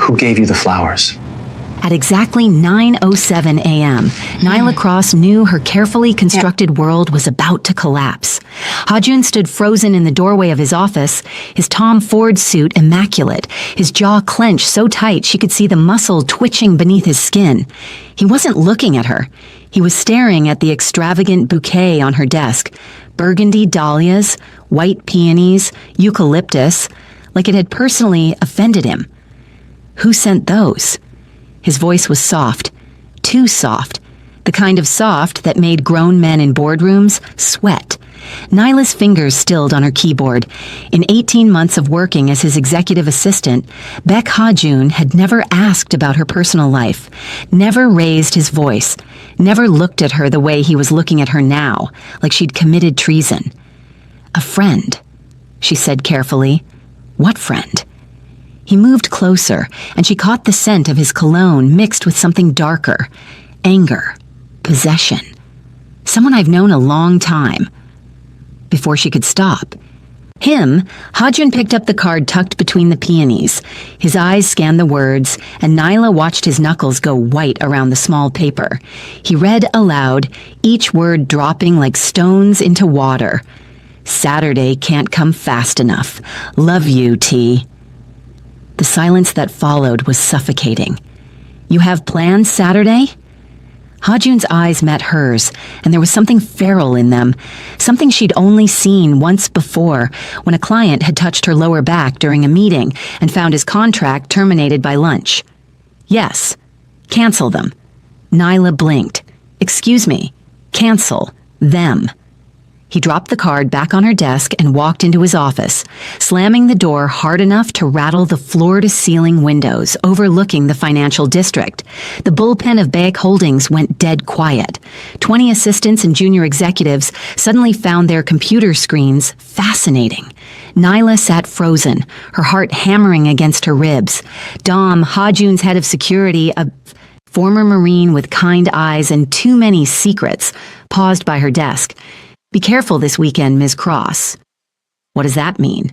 Who gave you the flowers? At exactly 9:07 a.m., Nyla Cross knew her carefully constructed world was about to collapse. Ha-Jun stood frozen in the doorway of his office, his Tom Ford suit immaculate, his jaw clenched so tight she could see the muscle twitching beneath his skin. He wasn't looking at her. He was staring at the extravagant bouquet on her desk. Burgundy dahlias, white peonies, eucalyptus, like it had personally offended him. Who sent those? His voice was soft, too soft, the kind of soft that made grown men in boardrooms sweat. Nyla's fingers stilled on her keyboard. In 18 months of working as his executive assistant, Baek Ha-Jun had never asked about her personal life, never raised his voice, never looked at her the way he was looking at her now, like she'd committed treason. "A friend," she said carefully. "What friend?" He moved closer, and she caught the scent of his cologne mixed with something darker. Anger. Possession. Someone I've known a long time. Before she could stop. Him, Ha-Jun picked up the card tucked between the peonies. His eyes scanned the words, and Nyla watched his knuckles go white around the small paper. He read aloud, each word dropping like stones into water. "Saturday can't come fast enough. Love you, T." The silence that followed was suffocating. "You have plans Saturday?" Ha-Jun's eyes met hers, and there was something feral in them, something she'd only seen once before, when a client had touched her lower back during a meeting and found his contract terminated by lunch. "Yes. Cancel them." Nyla blinked. "Excuse me. Cancel them." He dropped the card back on her desk and walked into his office, slamming the door hard enough to rattle the floor-to-ceiling windows overlooking the financial district. The bullpen of Baek Holdings went dead quiet. 20 assistants and junior executives suddenly found their computer screens fascinating. Nyla sat frozen, her heart hammering against her ribs. Dom, Ha-Jun's head of security, a former Marine with kind eyes and too many secrets, paused by her desk. "Be careful this weekend, Ms. Cross." What does that mean?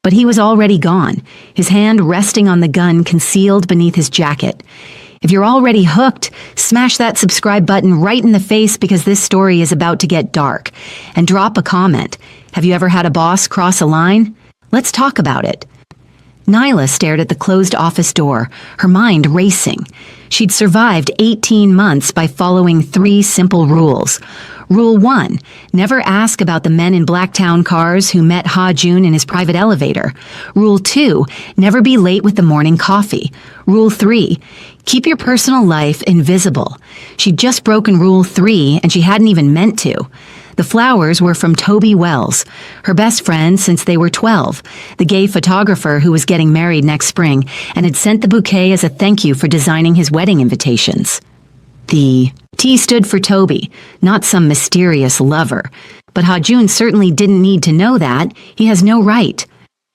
But he was already gone, his hand resting on the gun concealed beneath his jacket. If you're already hooked, smash that subscribe button right in the face because this story is about to get dark. And drop a comment. Have you ever had a boss cross a line? Let's talk about it. Nyla stared at the closed office door, her mind racing. She'd survived 18 months by following 3 simple rules. Rule 1, never ask about the men in Blacktown cars who met Ha-Jun in his private elevator. Rule 2, never be late with the morning coffee. Rule 3, keep your personal life invisible. She'd just broken Rule 3 and she hadn't even meant to. The flowers were from Toby Wells, her best friend since they were 12, the gay photographer who was getting married next spring and had sent the bouquet as a thank you for designing his wedding invitations. The T stood for Toby, not some mysterious lover. But Ha-Jun certainly didn't need to know that. He has no right.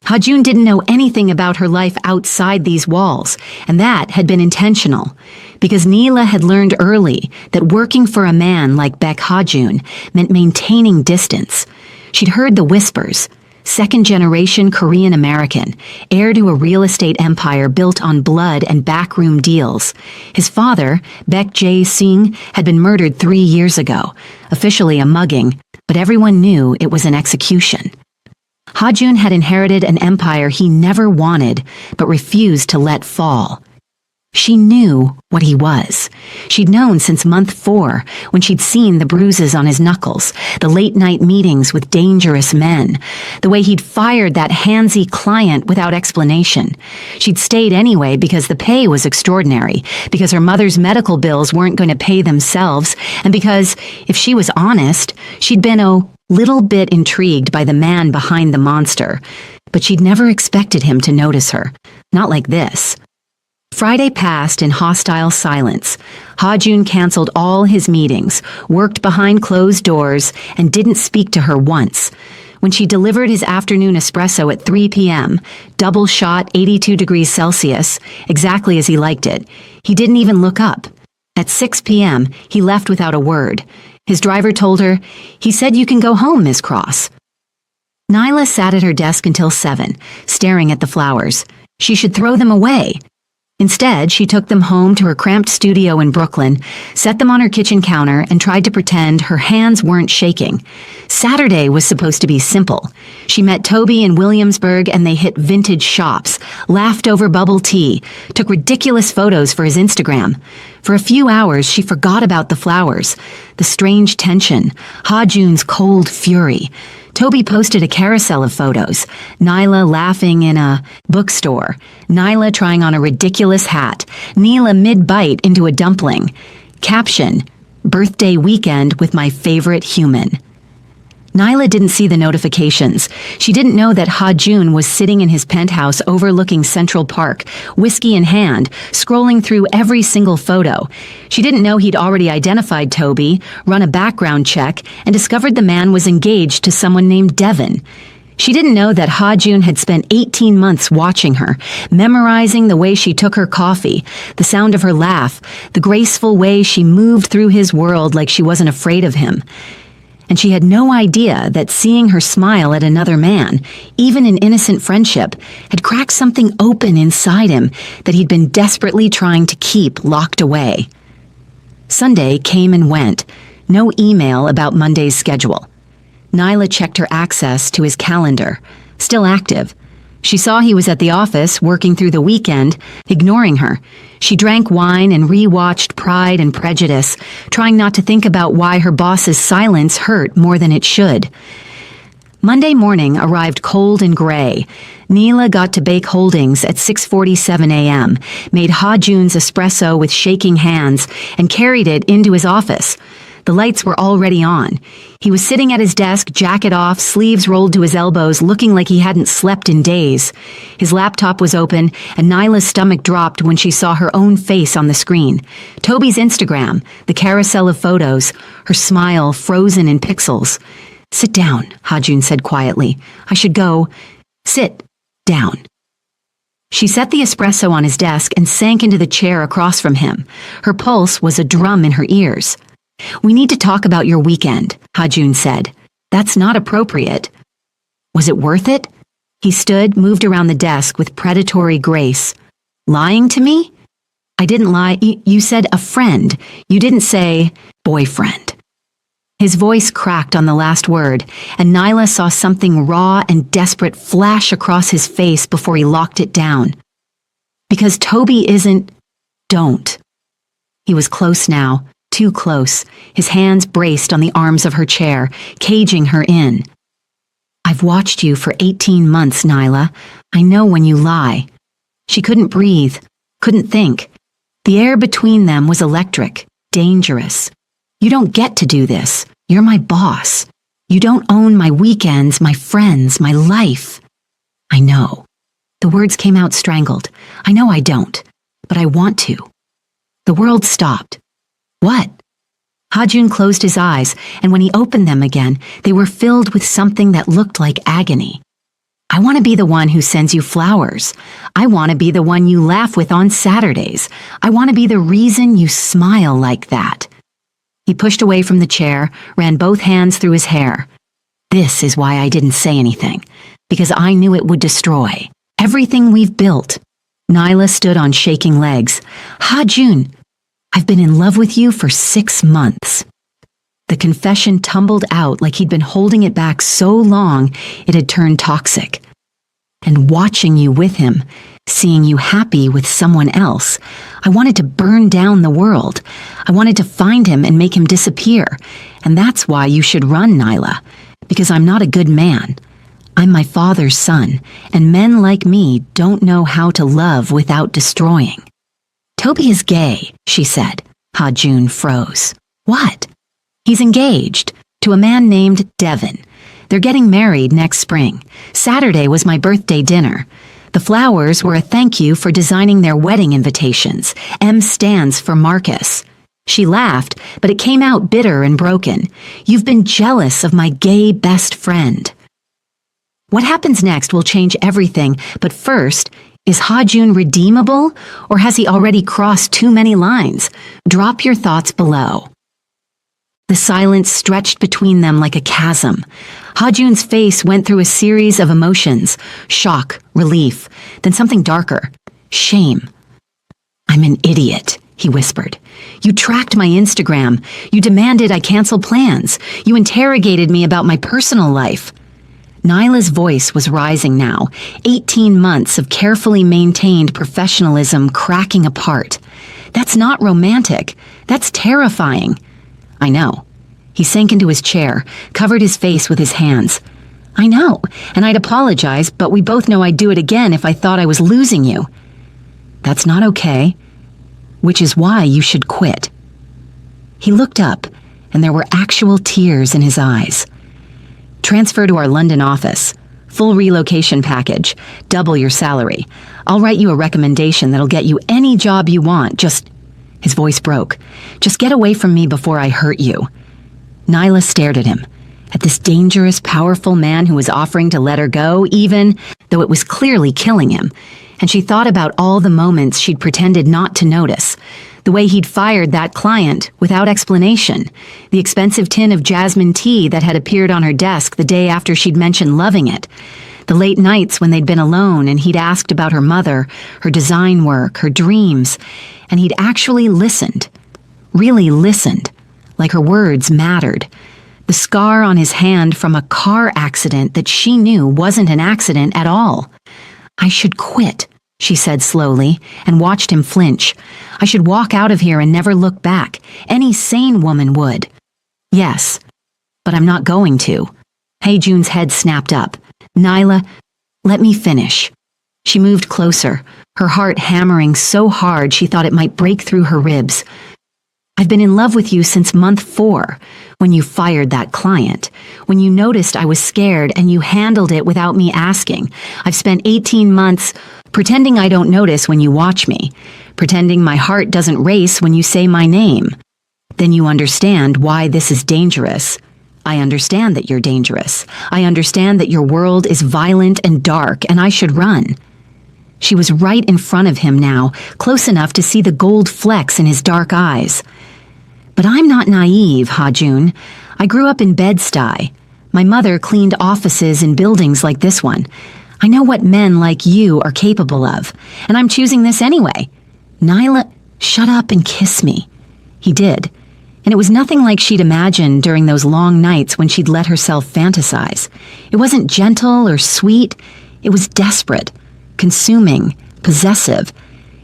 Ha-Jun didn't know anything about her life outside these walls, and that had been intentional. Because Nyla had learned early that working for a man like Baek Ha-Jun meant maintaining distance. She'd heard the whispers. Second-generation Korean-American, heir to a real estate empire built on blood and backroom deals. His father, Baek Jae-sing, had been murdered 3 years ago, officially a mugging, but everyone knew it was an execution. Ha-Jun had inherited an empire he never wanted, but refused to let fall. She knew what he was. She'd known since month 4, when she'd seen the bruises on his knuckles, the late-night meetings with dangerous men, the way he'd fired that handsy client without explanation. She'd stayed anyway because the pay was extraordinary, because her mother's medical bills weren't going to pay themselves, and because, if she was honest, she'd been a little bit intrigued by the man behind the monster. But she'd never expected him to notice her. Not like this. Friday passed in hostile silence. Ha-Jun canceled all his meetings, worked behind closed doors, and didn't speak to her once. When she delivered his afternoon espresso at 3 p.m., double shot 82 degrees Celsius, exactly as he liked it, he didn't even look up. At 6 p.m., he left without a word. His driver told her, "He said you can go home, Miss Cross." Nyla sat at her desk until 7, staring at the flowers. She should throw them away. Instead, she took them home to her cramped studio in Brooklyn, set them on her kitchen counter, and tried to pretend her hands weren't shaking. Saturday was supposed to be simple. She met Toby in Williamsburg and they hit vintage shops, laughed over bubble tea, took ridiculous photos for his Instagram. For a few hours, she forgot about the flowers, the strange tension, Ha-Jun's cold fury. Toby posted a carousel of photos. Nyla laughing in a bookstore. Nyla trying on a ridiculous hat. Neela mid-bite into a dumpling. Caption, birthday weekend with my favorite human. Nyla didn't see the notifications. She didn't know that Ha-Jun was sitting in his penthouse overlooking Central Park, whiskey in hand, scrolling through every single photo. She didn't know he'd already identified Toby, run a background check, and discovered the man was engaged to someone named Devin. She didn't know that Ha-Jun had spent 18 months watching her, memorizing the way she took her coffee, the sound of her laugh, the graceful way she moved through his world like she wasn't afraid of him. And she had no idea that seeing her smile at another man, even in innocent friendship, had cracked something open inside him that he'd been desperately trying to keep locked away. Sunday came and went. No email about Monday's schedule. Nyla checked her access to his calendar. Still active. She saw he was at the office, working through the weekend, ignoring her. She drank wine and re-watched Pride and Prejudice, trying not to think about why her boss's silence hurt more than it should. Monday morning arrived cold and gray. Neela got to Bake Holdings at 6:47 a.m., made Ha-Jun's espresso with shaking hands, and carried it into his office. The lights were already on. He was sitting at his desk, jacket off, sleeves rolled to his elbows, looking like he hadn't slept in days. His laptop was open, and Nyla's stomach dropped when she saw her own face on the screen. Toby's Instagram, the carousel of photos, her smile frozen in pixels. "Sit down," Ha-Jun said quietly. "I should go." "Sit down." She set the espresso on his desk and sank into the chair across from him. Her pulse was a drum in her ears. "We need to talk about your weekend," Ha-Jun said. "That's not appropriate." "Was it worth it?" He stood, moved around the desk with predatory grace. "Lying to me?" "I didn't lie. You said a friend. You didn't say boyfriend." His voice cracked on the last word, and Nyla saw something raw and desperate flash across his face before he locked it down. "Because Toby isn't... Don't." He was close now. Too close, his hands braced on the arms of her chair, caging her in. "I've watched you for 18 months, Nyla. I know when you lie." She couldn't breathe, couldn't think. The air between them was electric, dangerous. "You don't get to do this. You're my boss. You don't own my weekends, my friends, my life." "I know." The words came out strangled. "I know I don't, but I want to." The world stopped. "What?" Ha-Jun closed his eyes, and when he opened them again, they were filled with something that looked like agony. "I want to be the one who sends you flowers. I want to be the one you laugh with on Saturdays. I want to be the reason you smile like that." He pushed away from the chair, ran both hands through his hair. "This is why I didn't say anything, because I knew it would destroy everything we've built." Nyla stood on shaking legs. "Ha-Jun, I've been in love with you for 6 months." The confession tumbled out like he'd been holding it back so long it had turned toxic. "And watching you with him, seeing you happy with someone else, I wanted to burn down the world. I wanted to find him and make him disappear. And that's why you should run, Nyla, because I'm not a good man. I'm my father's son, and men like me don't know how to love without destroying." "Toby is gay," she said. Ha-Jun froze. "What?" "He's engaged to a man named Devin. They're getting married next spring. Saturday was my birthday dinner. The flowers were a thank you for designing their wedding invitations. M stands for Marcus." She laughed, but it came out bitter and broken. "You've been jealous of my gay best friend." What happens next will change everything, but first, is Ha-Jun redeemable, or has he already crossed too many lines? Drop your thoughts below. The silence stretched between them like a chasm. Ha-Jun's face went through a series of emotions: shock, relief, then something darker: shame. I'm an idiot, he whispered. You tracked my Instagram. You demanded I cancel plans. You interrogated me about my personal life. Nyla's voice was rising now, 18 months of carefully maintained professionalism cracking apart. That's not romantic. That's terrifying. I know. He sank into his chair, covered his face with his hands. I know, and I'd apologize, but we both know I'd do it again if I thought I was losing you. That's not okay, which is why you should quit. He looked up, and there were actual tears in his eyes. Transfer to our London office. Full relocation package. Double your salary. I'll write you a recommendation that'll get you any job you want. His voice broke. Just get away from me before I hurt you. Nyla stared at him, at this dangerous, powerful man who was offering to let her go, even though it was clearly killing him. And she thought about all the moments she'd pretended not to notice. The way he'd fired that client without explanation. The expensive tin of jasmine tea that had appeared on her desk the day after she'd mentioned loving it. The late nights when they'd been alone and he'd asked about her mother, her design work, her dreams. And he'd actually listened. Really listened. Like her words mattered. The scar on his hand from a car accident that she knew wasn't an accident at all. I should quit, she said slowly, and watched him flinch. I should walk out of here and never look back. Any sane woman would. Yes, but I'm not going to. June's head snapped up. Nyla, let me finish. She moved closer, her heart hammering so hard she thought it might break through her ribs. I've been in love with you since month 4, when you fired that client, when you noticed I was scared and you handled it without me asking. I've spent 18 months pretending I don't notice when you watch me, pretending my heart doesn't race when you say my name. Then you understand why this is dangerous. I understand that you're dangerous. I understand that your world is violent and dark, and I should run. She was right in front of him now, close enough to see the gold flecks in his dark eyes. But I'm not naive, Ha-Jun. I grew up in Bed-Stuy. My mother cleaned offices in buildings like this one. I know what men like you are capable of, and I'm choosing this anyway. Nyla, shut up and kiss me. He did, and it was nothing like she'd imagined during those long nights when she'd let herself fantasize. It wasn't gentle or sweet. It was desperate, consuming, possessive.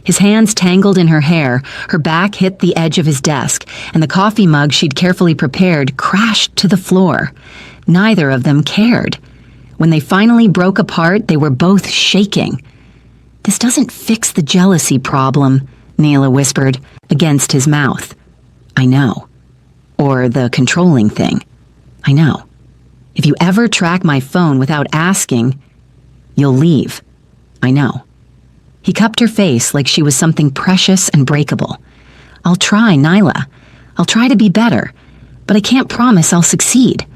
His hands tangled in her hair, her back hit the edge of his desk, and the coffee mug she'd carefully prepared crashed to the floor. Neither of them cared. When they finally broke apart, they were both shaking. This doesn't fix the jealousy problem, Nyla whispered, against his mouth. I know. Or the controlling thing. I know. If you ever track my phone without asking, you'll leave. I know. He cupped her face like she was something precious and breakable. I'll try, Nyla. I'll try to be better, but I can't promise I'll succeed.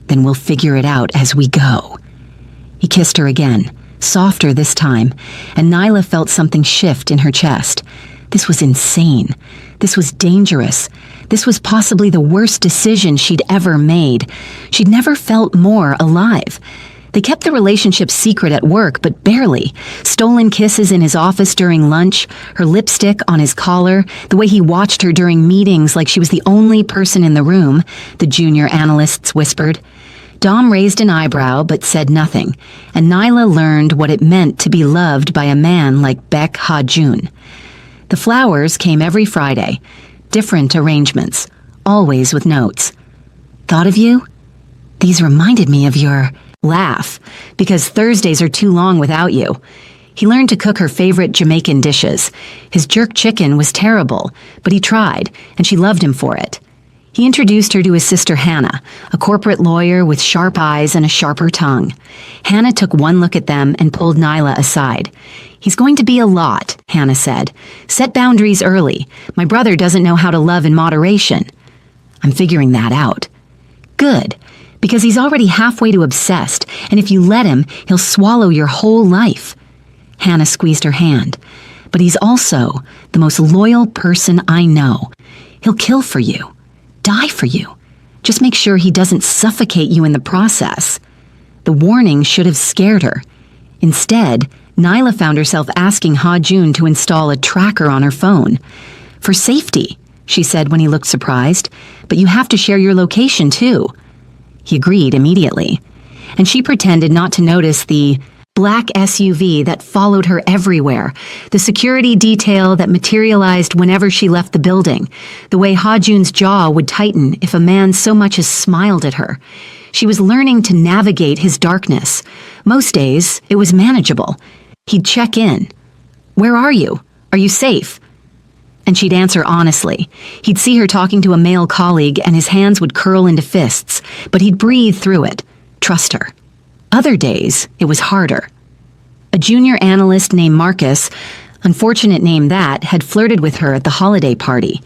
Then we'll figure it out as we go. He kissed her again, softer this time, and Nyla felt something shift in her chest. This was insane. This was dangerous. This was possibly the worst decision she'd ever made. She'd never felt more alive. They kept the relationship secret at work, but barely. Stolen kisses in his office during lunch, her lipstick on his collar, the way he watched her during meetings like she was the only person in the room, the junior analysts whispered. Dom raised an eyebrow but said nothing, and Nyla learned what it meant to be loved by a man like Beck Ha-Jun. The flowers came every Friday, different arrangements, always with notes. Thought of you? These reminded me of your... laugh, because Thursdays are too long without you. He learned to cook her favorite Jamaican dishes. His jerk chicken was terrible, but he tried, and she loved him for it. He introduced her to his sister Hannah, a corporate lawyer with sharp eyes and a sharper tongue. Hannah took one look at them and pulled Nyla aside. He's going to be a lot, Hannah said. Set boundaries early. My brother doesn't know how to love in moderation. I'm figuring that out. Good. Because he's already halfway to obsessed, and if you let him, he'll swallow your whole life. Hannah squeezed her hand. But he's also the most loyal person I know. He'll kill for you. Die for you. Just make sure he doesn't suffocate you in the process. The warning should have scared her. Instead, Nyla found herself asking Ha-Jun to install a tracker on her phone. "For safety," she said when he looked surprised, "but you have to share your location too." He agreed immediately, and she pretended not to notice the black SUV that followed her everywhere, the security detail that materialized whenever she left the building, the way Ha-Jun's jaw would tighten if a man so much as smiled at her. She was learning to navigate his darkness. Most days, it was manageable. He'd check in. "Where are you? Are you safe?" And she'd answer honestly. He'd see her talking to a male colleague and his hands would curl into fists, but he'd breathe through it, trust her. Other days, it was harder. A junior analyst named Marcus, unfortunate name that, had flirted with her at the holiday party.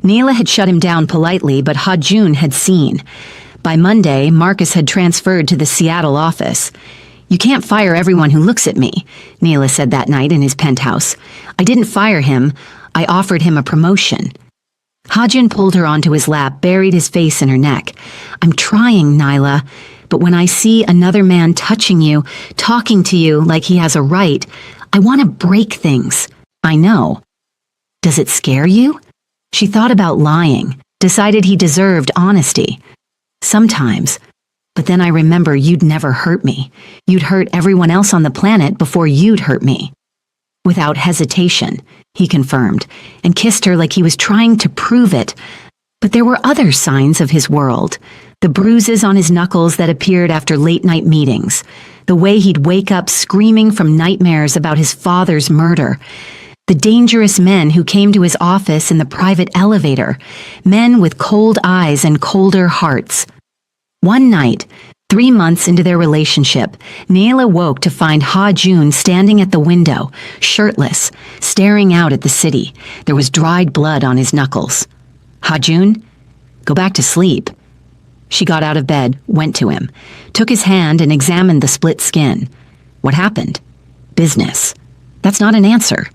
Nyla had shut him down politely, but Ha-Jun had seen. By Monday, Marcus had transferred to the Seattle office. "You can't fire everyone who looks at me," Nyla said that night in his penthouse. "I didn't fire him. I offered him a promotion." Ha-Jun pulled her onto his lap, buried his face in her neck. "I'm trying, Nyla, but when I see another man touching you, talking to you like he has a right, I want to break things. I know." "Does it scare you?" She thought about lying, decided he deserved honesty. "Sometimes. But then I remember you'd never hurt me. You'd hurt everyone else on the planet before you'd hurt me." Without hesitation, he confirmed, and kissed her like he was trying to prove it. But there were other signs of his world. The bruises on his knuckles that appeared after late-night meetings. The way he'd wake up screaming from nightmares about his father's murder. The dangerous men who came to his office in the private elevator. Men with cold eyes and colder hearts. One night, 3 months into their relationship, Nyla woke to find Ha-Jun standing at the window, shirtless, staring out at the city. There was dried blood on his knuckles. "Ha-Jun, go back to sleep." She got out of bed, went to him, took his hand and examined the split skin. "What happened?" "Business." "That's not an answer."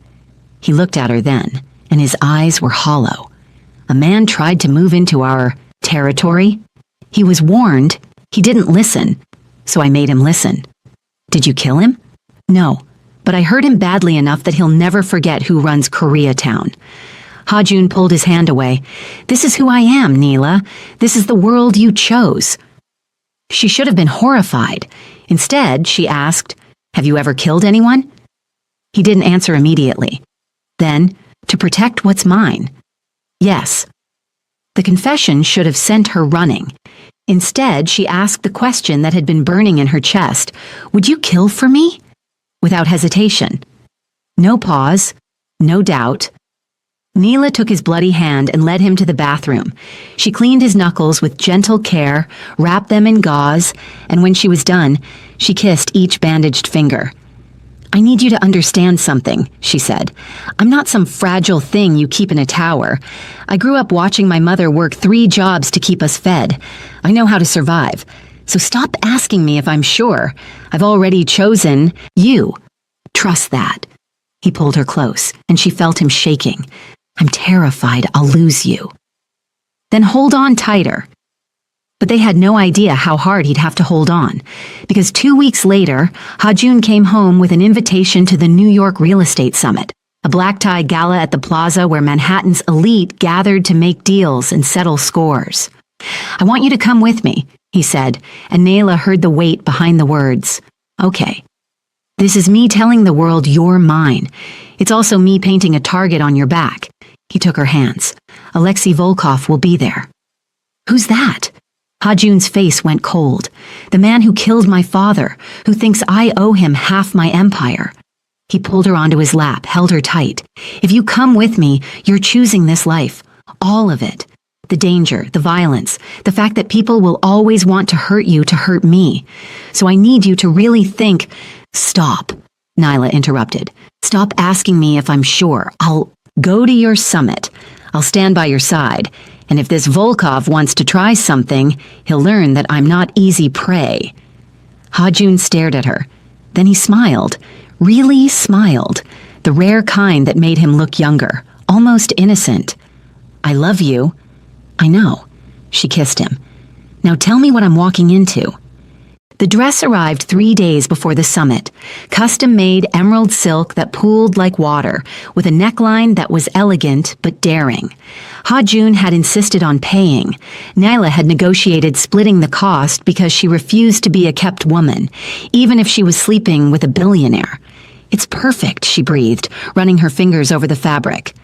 He looked at her then, and his eyes were hollow. "A man tried to move into our territory. He was warned. He didn't listen, so I made him listen." "Did you kill him?" "No, but I hurt him badly enough that he'll never forget who runs Koreatown." Ha-Jun pulled his hand away. "This is who I am, Nyla. This is the world you chose." She should have been horrified. Instead, she asked, "Have you ever killed anyone?" He didn't answer immediately. Then, "To protect what's mine." "Yes." The confession should have sent her running. Instead, she asked the question that had been burning in her chest. "Would you kill for me?" Without hesitation. No pause, no doubt. Nyla took his bloody hand and led him to the bathroom. She cleaned his knuckles with gentle care, wrapped them in gauze, and when she was done, she kissed each bandaged finger. "I need you to understand something," she said. "I'm not some fragile thing you keep in a tower. I grew up watching my mother work 3 jobs to keep us fed. I know how to survive. So stop asking me if I'm sure. I've already chosen you. Trust that." He pulled her close, and she felt him shaking. "I'm terrified I'll lose you." "Then hold on tighter." But they had no idea how hard he'd have to hold on, because 2 weeks later, Ha-Jun came home with an invitation to the New York Real Estate Summit, a black-tie gala at the plaza where Manhattan's elite gathered to make deals and settle scores. "I want you to come with me," he said, and Nyla heard the weight behind the words. "Okay. This is me telling the world you're mine. It's also me painting a target on your back." He took her hands. "Alexei Volkov will be there." "Who's that?" Ha-Jun's face went cold. "The man who killed my father, who thinks I owe him half my empire." He pulled her onto his lap, held her tight. "If you come with me, you're choosing this life. All of it. The danger, the violence, the fact that people will always want to hurt you to hurt me. So I need you to really think—" "Stop," Nyla interrupted. "Stop asking me if I'm sure. I'll go to your summit. I'll stand by your side. And if this Volkov wants to try something, he'll learn that I'm not easy prey." Ha-Jun stared at her. Then he smiled. Really smiled. The rare kind that made him look younger. Almost innocent. "I love you." "I know." She kissed him. "Now tell me what I'm walking into." The dress arrived 3 days before the summit, custom-made emerald silk that pooled like water, with a neckline that was elegant but daring. Ha-Jun had insisted on paying. Nyla had negotiated splitting the cost because she refused to be a kept woman, even if she was sleeping with a billionaire. "It's perfect," she breathed, running her fingers over the fabric.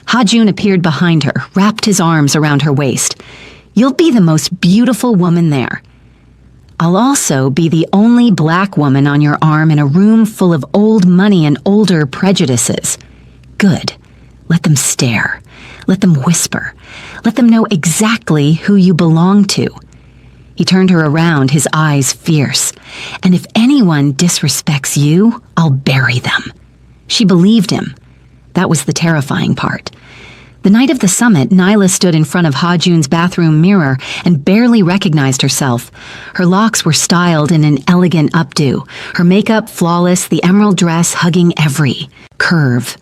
Ha-Jun appeared behind her, wrapped his arms around her waist. "You'll be the most beautiful woman there. I'll also be the only black woman on your arm in a room full of old money and older prejudices." "Good. Let them stare. Let them whisper. Let them know exactly who you belong to." He turned her around, his eyes fierce. "And if anyone disrespects you, I'll bury them." She believed him. That was the terrifying part. The night of the summit, Nyla stood in front of Ha-Jun's bathroom mirror and barely recognized herself. Her locks were styled in an elegant updo, her makeup flawless, the emerald dress hugging every curve.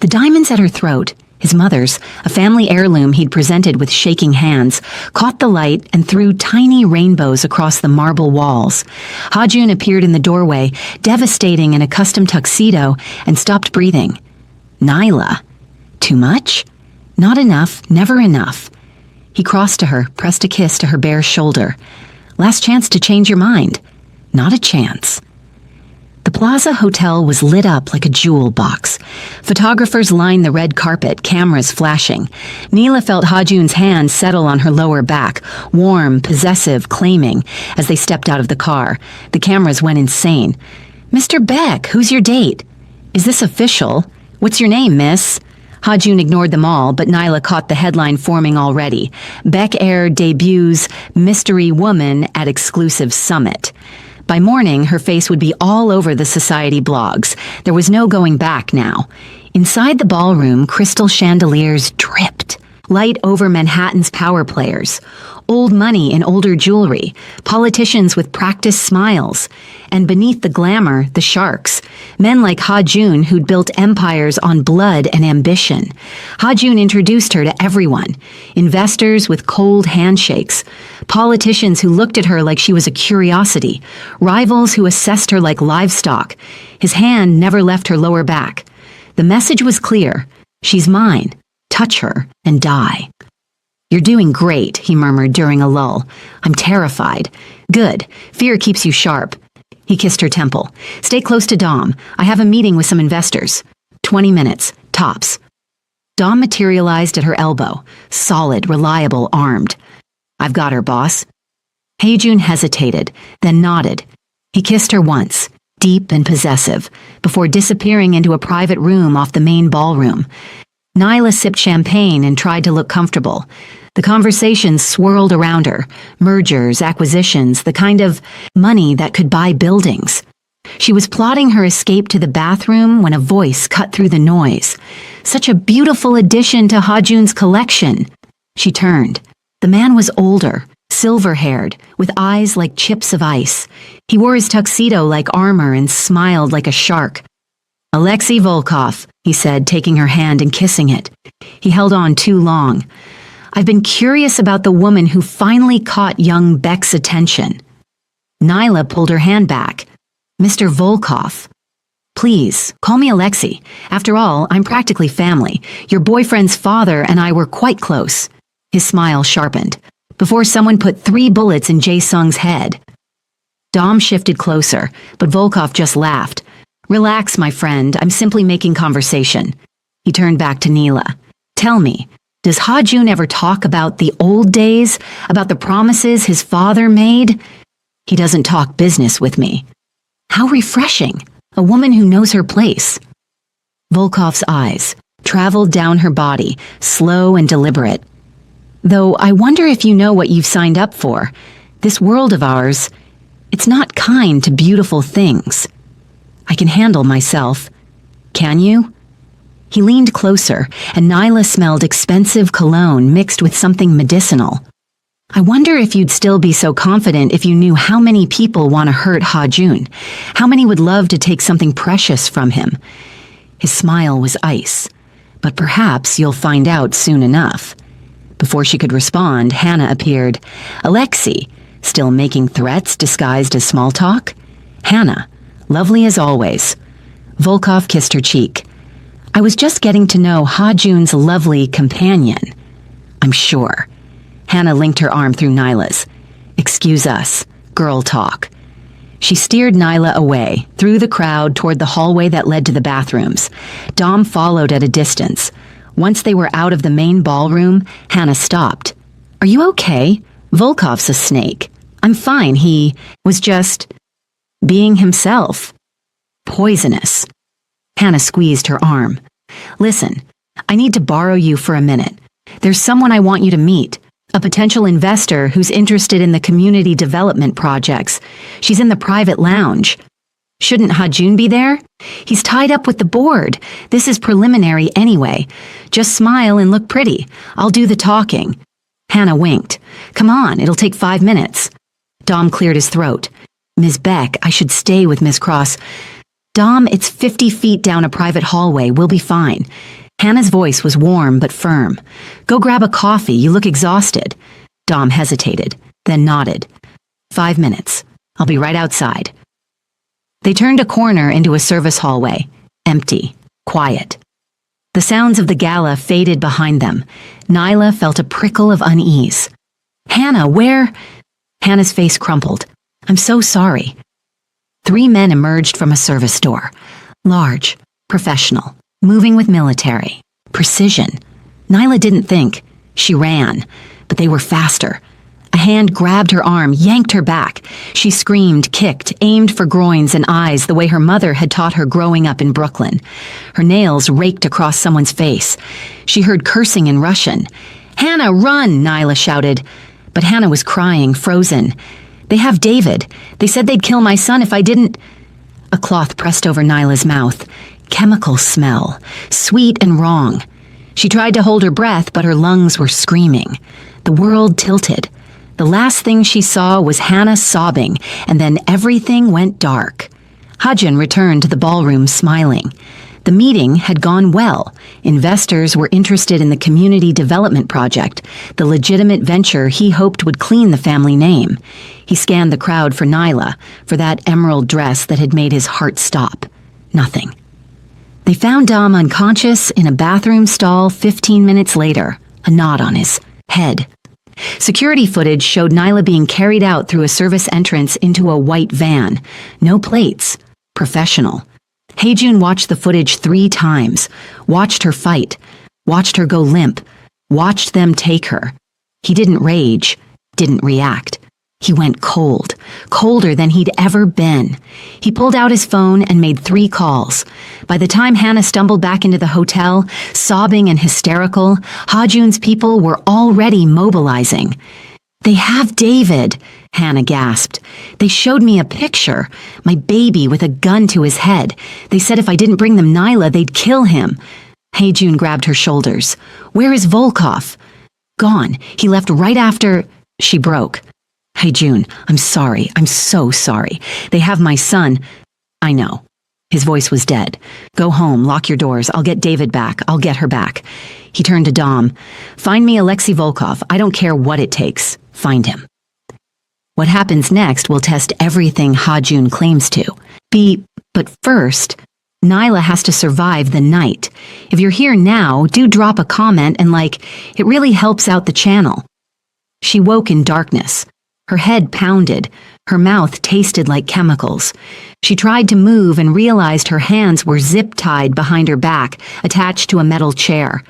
The diamonds at her throat, his mother's, a family heirloom he'd presented with shaking hands, caught the light and threw tiny rainbows across the marble walls. Ha-Jun appeared in the doorway, devastating in a custom tuxedo, and stopped breathing. Nyla. Too much? Not enough, never enough. He crossed to her, pressed a kiss to her bare shoulder. "Last chance to change your mind." "Not a chance." The Plaza Hotel was lit up like a jewel box. Photographers lined the red carpet, cameras flashing. Nyla felt Ha-Jun's hand settle on her lower back, warm, possessive, claiming, as they stepped out of the car. The cameras went insane. "Mr. Beck, who's your date?" "Is this official? What's your name, miss?" Ha-Jun ignored them all, but Nyla caught the headline forming already. Beck Air debuts Mystery Woman at Exclusive Summit. By morning, her face would be all over the society blogs. There was no going back now. Inside the ballroom, crystal chandeliers dripped. Light over Manhattan's power players. Old money in older jewelry. Politicians with practiced smiles. And beneath the glamour, the sharks. Men like Ha-Jun who'd built empires on blood and ambition. Ha-Jun introduced her to everyone. Investors with cold handshakes. Politicians who looked at her like she was a curiosity. Rivals who assessed her like livestock. His hand never left her lower back. The message was clear. She's mine. Touch her and die. "You're doing great," he murmured during a lull. "I'm terrified." "Good. Fear keeps you sharp." He kissed her temple. "Stay close to Dom. I have a meeting with some investors. 20 minutes, tops." Dom materialized at her elbow, solid, reliable, armed. "I've got her, boss." Ha-Jun hesitated, then nodded. He kissed her once, deep and possessive, before disappearing into a private room off the main ballroom. Nyla sipped champagne and tried to look comfortable. The conversations swirled around her. Mergers, acquisitions, the kind of money that could buy buildings. She was plotting her escape to the bathroom when a voice cut through the noise. "Such a beautiful addition to Ha-Jun's collection." She turned. The man was older, silver-haired, with eyes like chips of ice. He wore his tuxedo like armor and smiled like a shark. "Alexei Volkov," he said, taking her hand and kissing it. He held on too long. "I've been curious about the woman who finally caught young Beck's attention." Nyla pulled her hand back. "Mr. Volkov." "Please, call me Alexei. After all, I'm practically family. Your boyfriend's father and I were quite close." His smile sharpened. "Before someone put 3 bullets in Jae-sung's head." Dom shifted closer, but Volkov just laughed. "Relax, my friend. I'm simply making conversation." He turned back to Nyla. "Tell me, does Ha-Jun ever talk about the old days? About the promises his father made?" "He doesn't talk business with me." "How refreshing. A woman who knows her place." Volkov's eyes traveled down her body, slow and deliberate. "Though I wonder if you know what you've signed up for. This world of ours, it's not kind to beautiful things." "I can handle myself." "Can you?" He leaned closer, and Nyla smelled expensive cologne mixed with something medicinal. "I wonder if you'd still be so confident if you knew how many people want to hurt Ha-Jun, how many would love to take something precious from him." His smile was ice. "But perhaps you'll find out soon enough." Before she could respond, Hannah appeared. "Alexei, Still making threats disguised as small talk? Hannah, lovely as always. Volkov kissed her cheek. I was just getting to know Ha-Jun's lovely companion. I'm sure. Hannah linked her arm through Nyla's. Excuse us. Girl talk. She steered Nyla away, through the crowd toward the hallway that led to the bathrooms. Dom followed at a distance. Once they were out of the main ballroom, Hannah stopped. Are you okay? Volkov's a snake. I'm fine. He was just being himself. Poisonous. Hannah squeezed her arm. Listen, I need to borrow you for a minute. There's someone I want you to meet. A potential investor who's interested in the community development projects. She's in the private lounge. Shouldn't Ha-Jun be there? He's tied up with the board. This is preliminary anyway. Just smile and look pretty. I'll do the talking. Hannah winked. Come on, it'll take 5 minutes. Dom cleared his throat. Ms. Beck, I should stay with Ms. Cross. Dom, it's 50 feet down a private hallway. We'll be fine. Hannah's voice was warm but firm. Go grab a coffee. You look exhausted. Dom hesitated, then nodded. 5 minutes. I'll be right outside. They turned a corner into a service hallway. Empty. Quiet. The sounds of the gala faded behind them. Nyla felt a prickle of unease. Hannah, where? Hannah's face crumpled. I'm so sorry. 3 men emerged from a service door. Large, professional, moving with military precision. Nyla didn't think. She ran, but they were faster. A hand grabbed her arm, yanked her back. She screamed, kicked, aimed for groins and eyes the way her mother had taught her growing up in Brooklyn. Her nails raked across someone's face. She heard cursing in Russian. Hannah, run, Nyla shouted. But Hannah was crying, frozen. They have David. They said they'd kill my son if I didn't. A cloth pressed over Nyla's mouth. Chemical smell, sweet and wrong. She tried to hold her breath, but her lungs were screaming. The world tilted. The last thing she saw was Hannah sobbing, and then everything went dark. Ha-Jun returned to the ballroom smiling. The meeting had gone well. Investors were interested in the community development project, the legitimate venture he hoped would clean the family name. He scanned the crowd for Nyla, for that emerald dress that had made his heart stop. Nothing. They found Dom unconscious in a bathroom stall 15 minutes later, a knot on his head. Security footage showed Nyla being carried out through a service entrance into a white van. No plates. Professional. Ha-Jun watched the footage 3 times, watched her fight, watched her go limp, watched them take her. He didn't rage, didn't react. He went cold, colder than he'd ever been. He pulled out his phone and made 3 calls. By the time Hannah stumbled back into the hotel, sobbing and hysterical, Ha-Jun's people were already mobilizing. They have David, Hannah gasped. They showed me a picture, my baby with a gun to his head. They said if I didn't bring them Nyla, they'd kill him. Ha-Jun grabbed her shoulders. Where is Volkov? Gone. He left right after... She broke. Ha-Jun, I'm sorry. I'm so sorry. They have my son. I know. His voice was dead. Go home, lock your doors. I'll get David back. I'll get her back. He turned to Dom. Find me Alexei Volkov. I don't care what it takes. Find him. What happens next will test everything Ha-Jun claims to. But first, Nyla has to survive the night. If you're here now, do drop a comment and it really helps out the channel. She woke in darkness. Her head pounded. Her mouth tasted like chemicals. She tried to move and realized her hands were zip-tied behind her back, attached to a metal chair.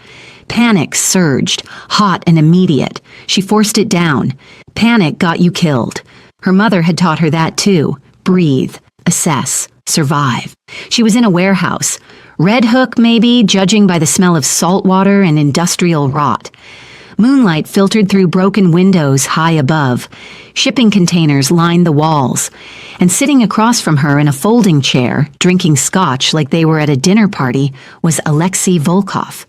Panic surged, hot and immediate. She forced it down. Panic got you killed. Her mother had taught her that too. Breathe, assess, survive. She was in a warehouse. Red Hook, maybe, judging by the smell of salt water and industrial rot. Moonlight filtered through broken windows high above. Shipping containers lined the walls. And sitting across from her in a folding chair, drinking scotch like they were at a dinner party, was Alexei Volkov.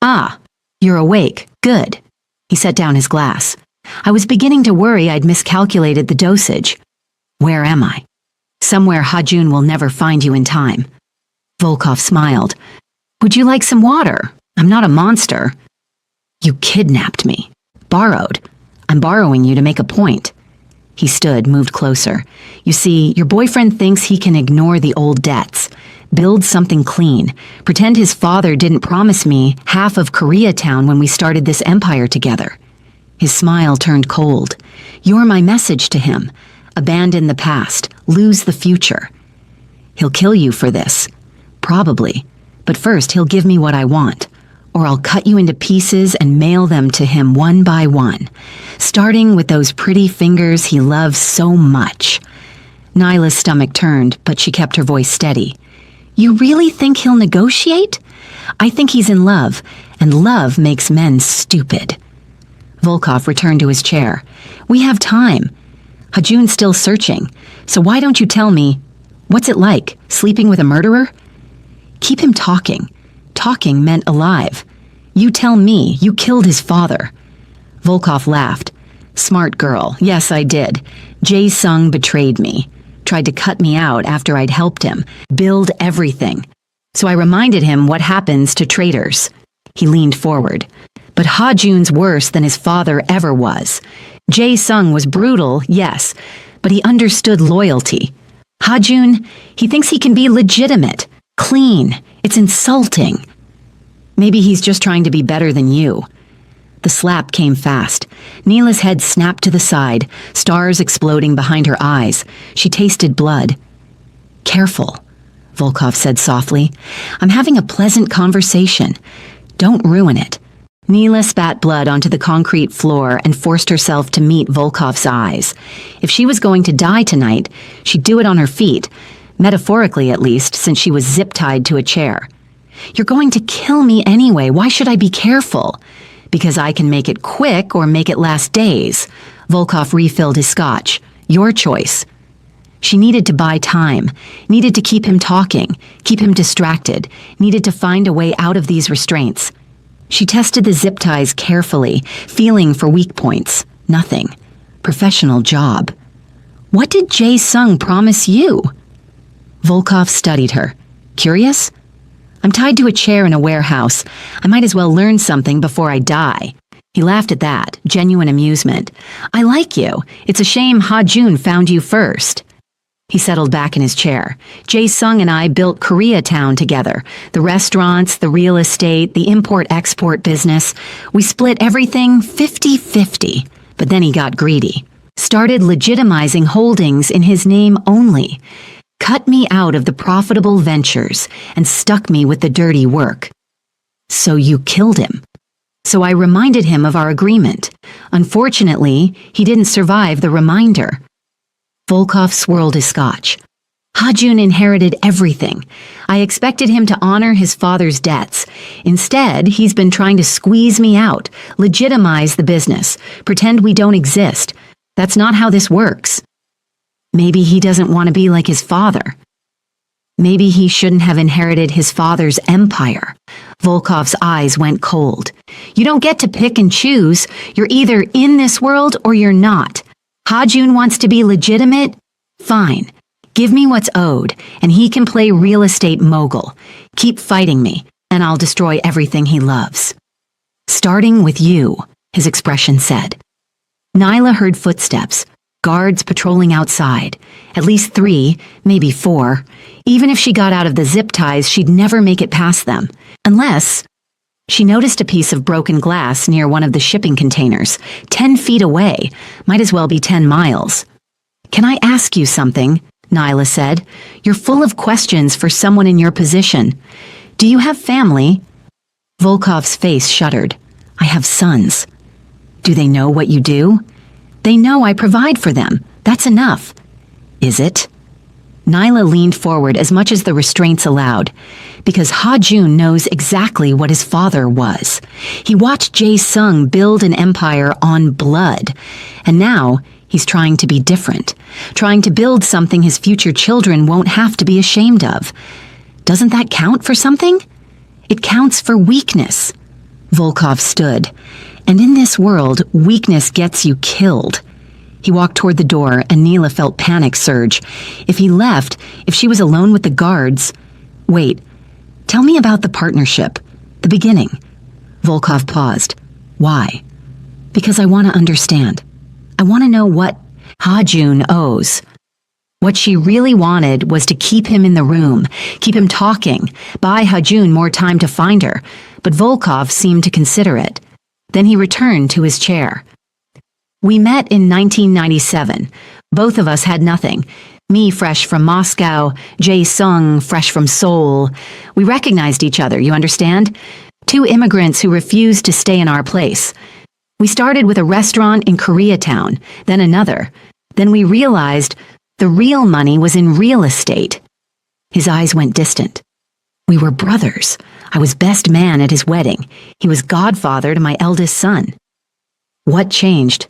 Ah, you're awake. Good. He set down his glass. I was beginning to worry I'd miscalculated the dosage. Where am I? Somewhere Ha-Jun will never find you in time. Volkov smiled. Would you like some water? I'm not a monster. You kidnapped me. Borrowed. I'm borrowing you to make a point. He stood, moved closer. You see, your boyfriend thinks he can ignore the old debts, build something clean, pretend his father didn't promise me half of Koreatown when we started this empire together. His smile turned cold. You're my message to him. Abandon the past, lose the future. He'll kill you for this. Probably. But first he'll give me what I want. Or I'll cut you into pieces and mail them to him one by one, starting with those pretty fingers he loves so much. Nyla's stomach turned, but she kept her voice steady. You really think he'll negotiate? I think he's in love, and love makes men stupid. Volkov returned to his chair. We have time. Hajun's still searching, so why don't you tell me, what's it like, sleeping with a murderer? Keep him talking. Talking meant alive. You tell me you killed his father. Volkov laughed. Smart girl. Yes, I did. Jae-sung betrayed me. Tried to cut me out after I'd helped him. Build everything. So I reminded him what happens to traitors. He leaned forward. But Ha-jun's worse than his father ever was. Jae-sung was brutal, yes, but he understood loyalty. Ha-jun, he thinks he can be legitimate. Clean. It's insulting. Maybe he's just trying to be better than you. The slap came fast. Neela's head snapped to the side, stars exploding behind her eyes. She tasted blood. Careful, Volkov said softly. I'm having a pleasant conversation. Don't ruin it. Neela spat blood onto the concrete floor and forced herself to meet Volkov's eyes. If she was going to die tonight, she'd do it on her feet. Metaphorically, at least, since she was zip-tied to a chair. You're going to kill me anyway. Why should I be careful? Because I can make it quick or make it last days. Volkov refilled his scotch. Your choice. She needed to buy time, needed to keep him talking, keep him distracted, needed to find a way out of these restraints. She tested the zip ties carefully, feeling for weak points. Nothing. Professional job. What did Jae-sung promise you? Volkov studied her. Curious? I'm tied to a chair in a warehouse. I might as well learn something before I die. He laughed at that, genuine amusement. I like you. It's a shame Ha-jun found you first. He settled back in his chair. Jae-sung and I built Koreatown together. The restaurants, the real estate, the import-export business. We split everything 50-50. But then he got greedy. Started legitimizing holdings in his name only. Cut me out of the profitable ventures and stuck me with the dirty work. So you killed him. So I reminded him of our agreement. Unfortunately, he didn't survive the reminder. Volkov swirled his scotch. Ha-jun inherited everything. I expected him to honor his father's debts. Instead, he's been trying to squeeze me out, legitimize the business, pretend we don't exist. That's not how this works. Maybe he doesn't want to be like his father. Maybe he shouldn't have inherited his father's empire. Volkov's eyes went cold. You don't get to pick and choose. You're either in this world or you're not. Ha-jun wants to be legitimate? Fine. Give me what's owed, and he can play real estate mogul. Keep fighting me, and I'll destroy everything he loves. Starting with you, his expression said. Nyla heard footsteps. Guards patrolling outside. At least 3, maybe 4. Even if she got out of the zip ties, she'd never make it past them. Unless... She noticed a piece of broken glass near one of the shipping containers, 10 feet away. Might as well be 10 miles. Can I ask you something? Nyla said. You're full of questions for someone in your position. Do you have family? Volkov's face shuddered. I have sons. Do they know what you do? They know I provide for them. That's enough. Is it? Nyla leaned forward as much as the restraints allowed, because Ha-jun knows exactly what his father was. He watched Jae-sung build an empire on blood, and now he's trying to be different, trying to build something his future children won't have to be ashamed of. Doesn't that count for something? It counts for weakness. Volkov stood. And in this world, weakness gets you killed. He walked toward the door, and Neela felt panic surge. If he left, if she was alone with the guards... Wait, tell me about the partnership, the beginning. Volkov paused. Why? Because I want to understand. I want to know what... Ha-Jun owes. What she really wanted was to keep him in the room, keep him talking, buy Ha-Jun more time to find her, but Volkov seemed to consider it. Then he returned to his chair. We met in 1997. Both of us had nothing. Me fresh from Moscow, Jae Sung fresh from Seoul. We recognized each other, you understand? Two immigrants who refused to stay in our place. We started with a restaurant in Koreatown, then another. Then we realized the real money was in real estate. His eyes went distant. We were brothers. I was best man at his wedding. He was godfather to my eldest son. What changed?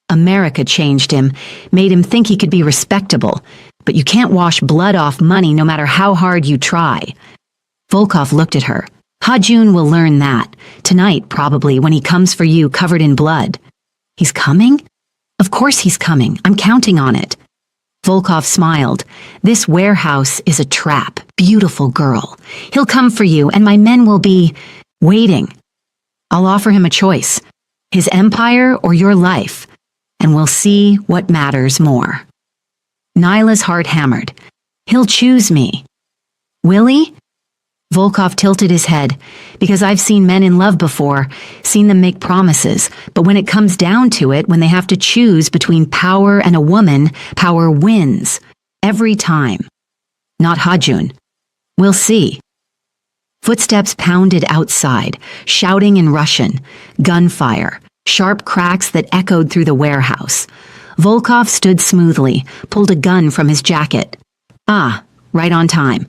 America changed him, made him think he could be respectable, but you can't wash blood off money no matter how hard you try. Volkov looked at her. Ha-Jun will learn that, tonight probably, when he comes for you covered in blood. He's coming? Of course he's coming. I'm counting on it. Volkov smiled. This warehouse is a trap. Beautiful girl. He'll come for you, and my men will be waiting. I'll offer him a choice. His empire or your life. And we'll see what matters more. Nyla's heart hammered. He'll choose me. Will he? Volkov tilted his head. Because I've seen men in love before, seen them make promises, but when it comes down to it, when they have to choose between power and a woman, power wins. Every time. Not Ha-Jun. We'll see. Footsteps pounded outside, shouting in Russian, gunfire, sharp cracks that echoed through the warehouse. Volkov stood smoothly, pulled a gun from his jacket. Ah, right on time.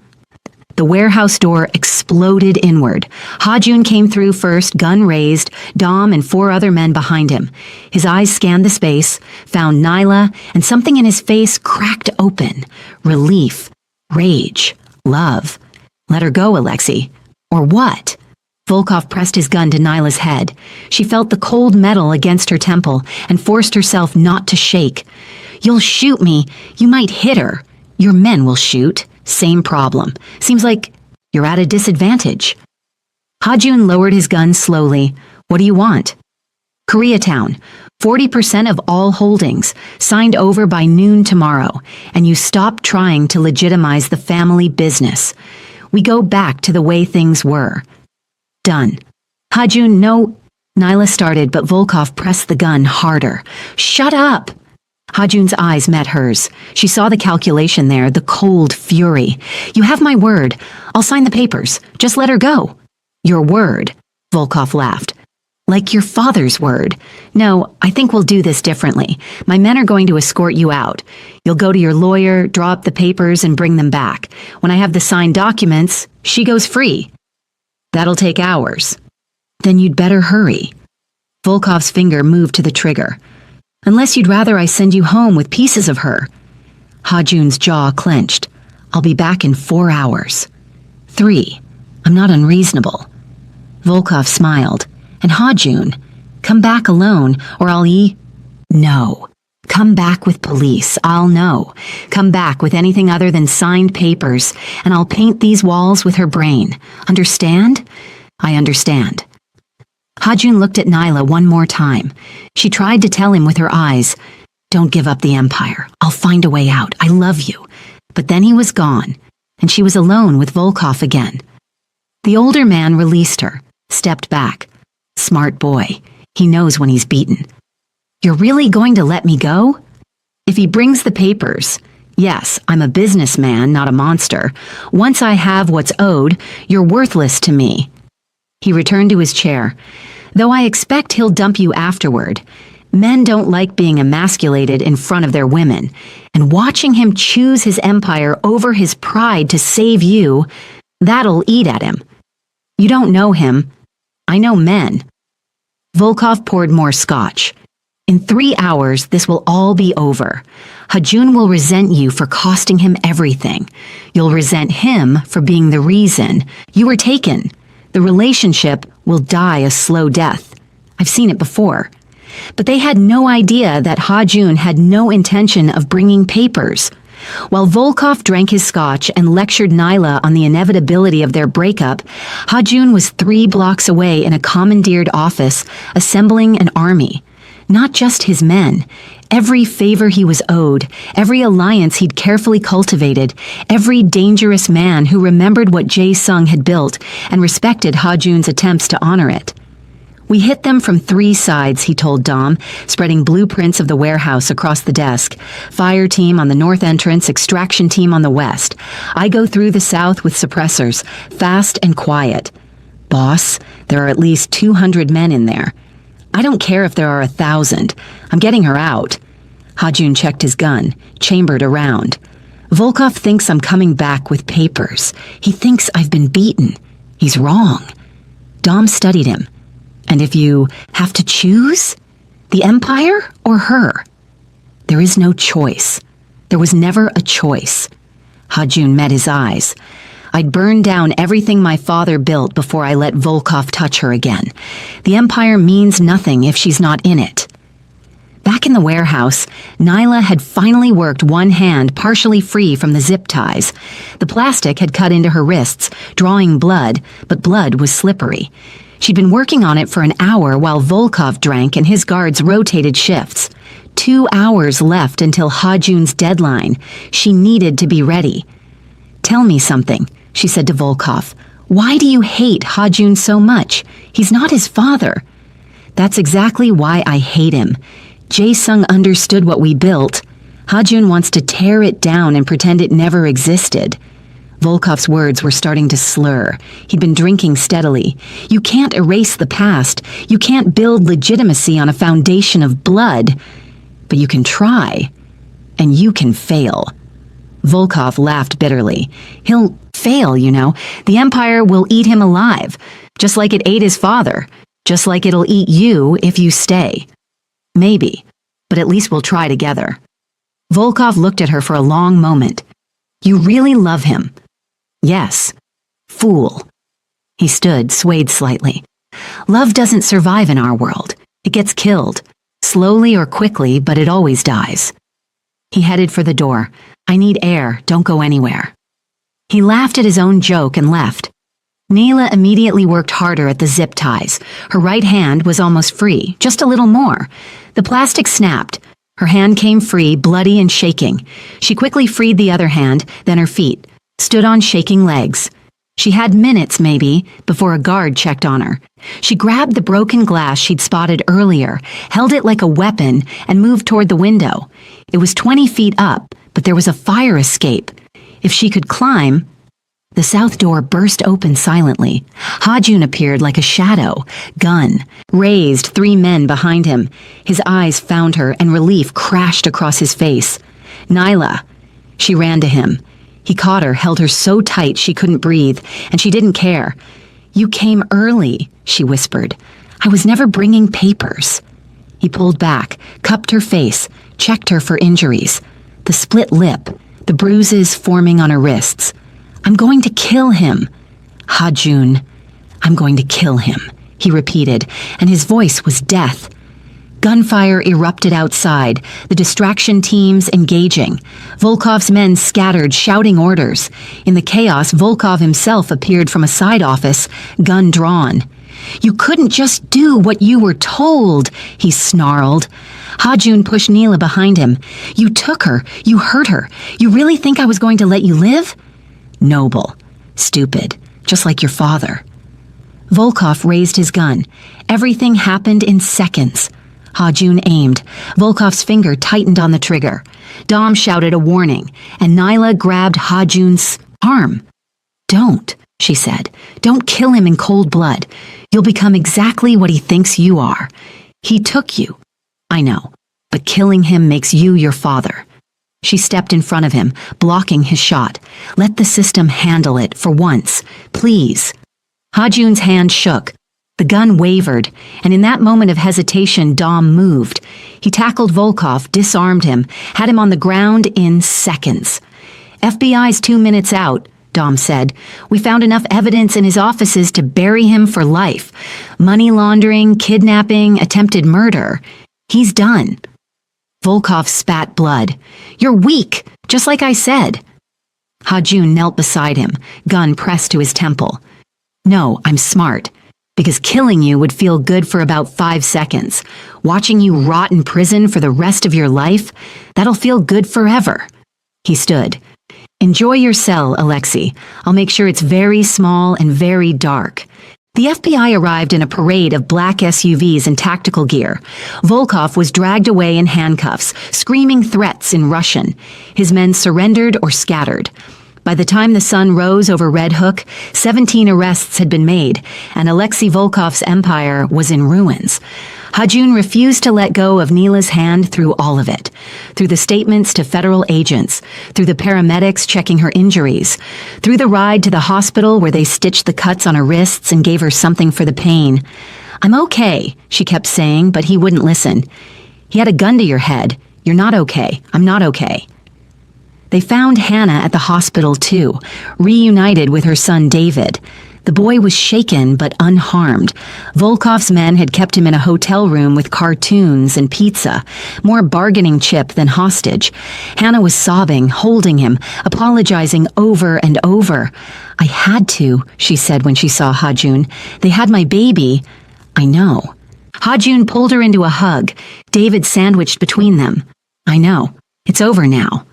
The warehouse door exploded inward. Ha-Jun came through first, gun raised, Dom and 4 other men behind him. His eyes scanned the space, found Nyla, and something in his face cracked open. Relief, rage, love. Let her go, Alexei. Or what? Volkov pressed his gun to Nyla's head. She felt the cold metal against her temple and forced herself not to shake. You'll shoot me. You might hit her. Your men will shoot. Same problem. Seems like you're at a disadvantage. Ha-Jun lowered his gun slowly. What do you want? Koreatown. 40% of all holdings, signed over by noon tomorrow, and you stop trying to legitimize the family business. We go back to the way things were. Done. Ha-Jun, no. Nyla started, but Volkov pressed the gun harder. Shut up! Ha-Jun's eyes met hers. She saw the calculation there, the cold fury. You have my word. I'll sign the papers. Just let her go. Your word, Volkov laughed. Like your father's word. No, I think we'll do this differently. My men are going to escort you out. You'll go to your lawyer, draw up the papers, and bring them back. When I have the signed documents, she goes free. That'll take hours. Then you'd better hurry. Volkov's finger moved to the trigger. Unless you'd rather I send you home with pieces of her. Ha-Jun's jaw clenched. I'll be back in 4 hours. 3. I'm not unreasonable. Volkov smiled. And Ha-Jun, come back alone, or I'll No. Come back with police, I'll know. Come back with anything other than signed papers, and I'll paint these walls with her brain. Understand? I understand. Ha-Jun looked at Nyla one more time. She tried to tell him with her eyes, don't give up the empire. I'll find a way out. I love you. But then he was gone, and she was alone with Volkov again. The older man released her, stepped back. Smart boy. He knows when he's beaten. You're really going to let me go? If he brings the papers, yes, I'm a businessman, not a monster. Once I have what's owed, you're worthless to me. He returned to his chair. Though I expect he'll dump you afterward. Men don't like being emasculated in front of their women, and watching him choose his empire over his pride to save you, that'll eat at him. You don't know him. I know men. Volkov poured more scotch. In 3 hours, this will all be over. Ha-Jun will resent you for costing him everything. You'll resent him for being the reason you were taken. The relationship will die a slow death. I've seen it before. But they had no idea that Ha-Jun had no intention of bringing papers. While Volkov drank his scotch and lectured Nyla on the inevitability of their breakup, Ha-Jun was 3 blocks away in a commandeered office, assembling an army. Not just his men. Every favor he was owed, every alliance he'd carefully cultivated, every dangerous man who remembered what Jae-sung had built and respected Ha-jun's attempts to honor it. We hit them from 3 sides, he told Dom, spreading blueprints of the warehouse across the desk. Fire team on the north entrance, extraction team on the west. I go through the south with suppressors, fast and quiet. Boss, there are at least 200 men in there. I don't care if there are 1,000. I'm getting her out. Ha-jun checked his gun, chambered around. Volkov thinks I'm coming back with papers. He thinks I've been beaten. He's wrong. Dom studied him. And if you have to choose, the Empire or her? There is no choice. There was never a choice. Ha-jun met his eyes. I'd burn down everything my father built before I let Volkov touch her again. The Empire means nothing if she's not in it. Back in the warehouse, Nyla had finally worked one hand partially free from the zip ties. The plastic had cut into her wrists, drawing blood, but blood was slippery. She'd been working on it for an hour while Volkov drank and his guards rotated shifts. 2 hours left until Ha-jun's deadline. She needed to be ready. Tell me something, she said to Volkov. Why do you hate Ha-jun so much? He's not his father. That's exactly why I hate him. Jae-sung understood what we built. Ha-jun wants to tear it down and pretend it never existed. Volkov's words were starting to slur. He'd been drinking steadily. You can't erase the past. You can't build legitimacy on a foundation of blood. But you can try. And you can fail. Volkov laughed bitterly. He'll fail, you know. The Empire will eat him alive, just like it ate his father, just like it'll eat you if you stay. Maybe, but at least we'll try together. Volkov looked at her for a long moment. You really love him? Yes. Fool. He stood, swayed slightly. Love doesn't survive in our world. It gets killed. Slowly or quickly, but it always dies. He headed for the door. I need air. Don't go anywhere. He laughed at his own joke and left. Neela immediately worked harder at the zip ties. Her right hand was almost free, just a little more. The plastic snapped. Her hand came free, bloody and shaking. She quickly freed the other hand, then her feet, stood on shaking legs. She had minutes, maybe, before a guard checked on her. She grabbed the broken glass she'd spotted earlier, held it like a weapon, and moved toward the window. It was 20 feet up, but there was a fire escape. If she could climb... The south door burst open silently. Ha-jun appeared like a shadow, gun, raised, 3 men behind him. His eyes found her, and relief crashed across his face. Nyla. She ran to him. He caught her, held her so tight she couldn't breathe, and she didn't care. You came early, she whispered. I was never bringing papers. He pulled back, cupped her face, checked her for injuries. The split lip, the bruises forming on her wrists. I'm going to kill him. Ha-jun, I'm going to kill him, he repeated, and his voice was death. Gunfire erupted outside, the distraction teams engaging. Volkov's men scattered, shouting orders. In the chaos, Volkov himself appeared from a side office, gun drawn. You couldn't just do what you were told, he snarled. Ha-jun pushed Neela behind him. You took her. You hurt her. You really think I was going to let you live? Noble. Stupid. Just like your father. Volkov raised his gun. Everything happened in seconds. Ha-jun aimed. Volkov's finger tightened on the trigger. Dom shouted a warning, and Nyla grabbed Ha-jun's arm. Don't, she said. Don't kill him in cold blood. You'll become exactly what he thinks you are. He took you. I know, but killing him makes you your father. She stepped in front of him, blocking his shot. Let the system handle it for once, please. Ha-jun's hand shook. The gun wavered, and in that moment of hesitation, Dom moved. He tackled Volkov, disarmed him, had him on the ground in seconds. FBI's 2 minutes out, Dom said. We found enough evidence in his offices to bury him for life. Money laundering, kidnapping, attempted murder. He's done. Volkov spat blood. You're weak, just like I said. Ha-jun knelt beside him, gun pressed to his temple. No, I'm smart. Because killing you would feel good for about 5 seconds. Watching you rot in prison for the rest of your life, that'll feel good forever. He stood. Enjoy your cell, Alexei. I'll make sure it's very small and very dark. The FBI arrived in a parade of black SUVs and tactical gear. Volkov was dragged away in handcuffs, screaming threats in Russian. His men surrendered or scattered. By the time the sun rose over Red Hook, 17 arrests had been made, and Alexei Volkov's empire was in ruins. Hajun refused to let go of Nila's hand through all of it, through the statements to federal agents, through the paramedics checking her injuries, through the ride to the hospital where they stitched the cuts on her wrists and gave her something for the pain. "I'm okay," she kept saying, but he wouldn't listen. "He had a gun to your head. You're not okay. I'm not okay." They found Hannah at the hospital too, reunited with her son David. The boy was shaken but unharmed. Volkov's men had kept him in a hotel room with cartoons and pizza, more bargaining chip than hostage. Hannah was sobbing, holding him, apologizing over and over. "I had to," she said when she saw Hajun. "They had my baby." "I know." Hajun pulled her into a hug, David sandwiched between them. "I know. It's over now."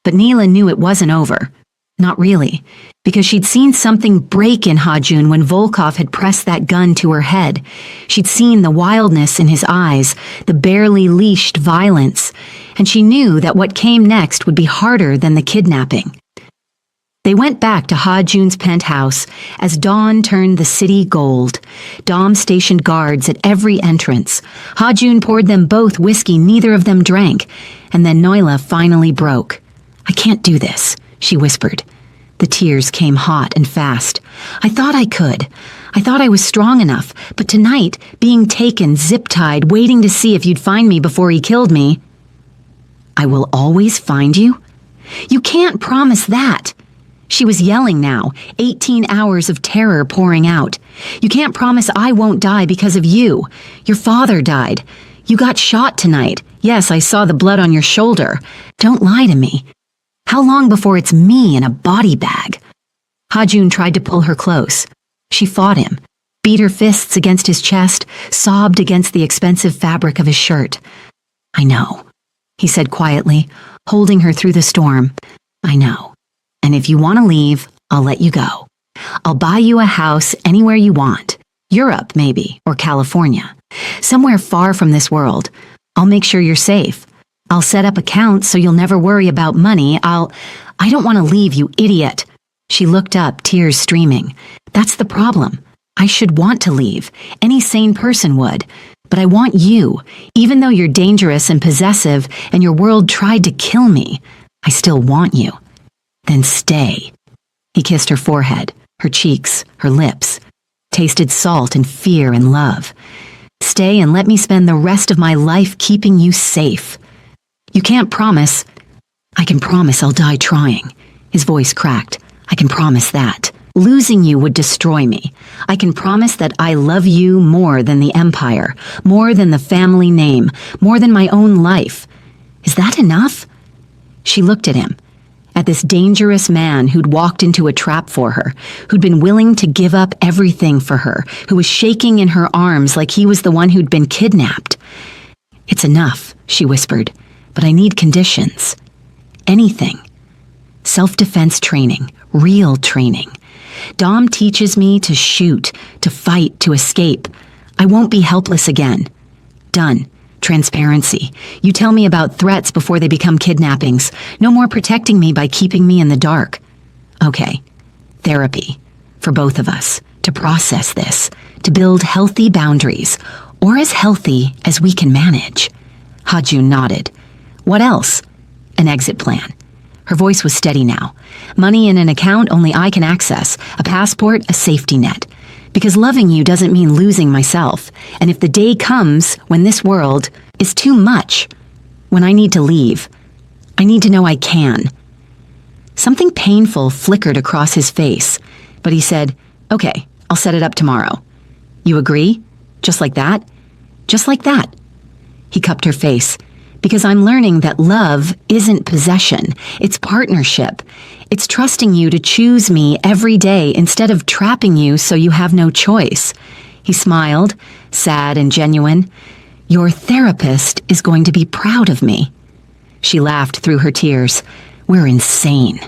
But Nila knew it wasn't over. Not really, because she'd seen something break in Hajun when Volkov had pressed that gun to her head. She'd seen the wildness in his eyes, the barely leashed violence, and she knew that what came next would be harder than the kidnapping. They went back to Hajun's penthouse as dawn turned the city gold. Dom stationed guards at every entrance. Hajun poured them both whiskey neither of them drank, and then Noila finally broke. "I can't do this," she whispered. The tears came hot and fast. "I thought I could. I thought I was strong enough, but tonight, being taken, zip-tied, waiting to see if you'd find me before he killed me." "I will always find you?" "You can't promise that." She was yelling now, 18 hours of terror pouring out. "You can't promise I won't die because of you. Your father died. You got shot tonight. Yes, I saw the blood on your shoulder. Don't lie to me. How long before it's me in a body bag?" Hajun tried to pull her close. She fought him, beat her fists against his chest, sobbed against the expensive fabric of his shirt. "I know," he said quietly, holding her through the storm. "I know. And if you want to leave, I'll let you go. I'll buy you a house anywhere you want. Europe, maybe, or California. Somewhere far from this world. I'll make sure you're safe. I'll set up accounts so you'll never worry about money. I don't want to leave, you idiot." She looked up, tears streaming. "That's the problem. I should want to leave. Any sane person would. But I want you. Even though you're dangerous and possessive and your world tried to kill me, I still want you. Then stay." He kissed her forehead, her cheeks, her lips. Tasted salt and fear and love. "Stay and let me spend the rest of my life keeping you safe." "You can't promise." "I can promise I'll die trying." His voice cracked. "I can promise that. Losing you would destroy me. I can promise that I love you more than the empire, more than the family name, more than my own life. Is that enough?" She looked at him, at this dangerous man who'd walked into a trap for her, who'd been willing to give up everything for her, who was shaking in her arms like he was the one who'd been kidnapped. "It's enough," she whispered. "But I need conditions. Anything. Self-defense training, real training. Dom teaches me to shoot, to fight, to escape. I won't be helpless again. Done. Transparency. You tell me about threats before they become kidnappings. No more protecting me by keeping me in the dark. Okay. Therapy. For both of us. To process this. To build healthy boundaries. Or as healthy as we can manage." Hajun nodded. "What else?" "An exit plan." Her voice was steady now. "Money in an account only I can access. A passport, a safety net. Because loving you doesn't mean losing myself. And if the day comes when this world is too much, when I need to leave, I need to know I can." Something painful flickered across his face, but he said, "Okay, I'll set it up tomorrow." "You agree? Just like that?" "Just like that." He cupped her face. "Because I'm learning that love isn't possession. It's partnership. It's trusting you to choose me every day instead of trapping you so you have no choice." He smiled, sad and genuine. "Your therapist is going to be proud of me." She laughed through her tears. "We're insane."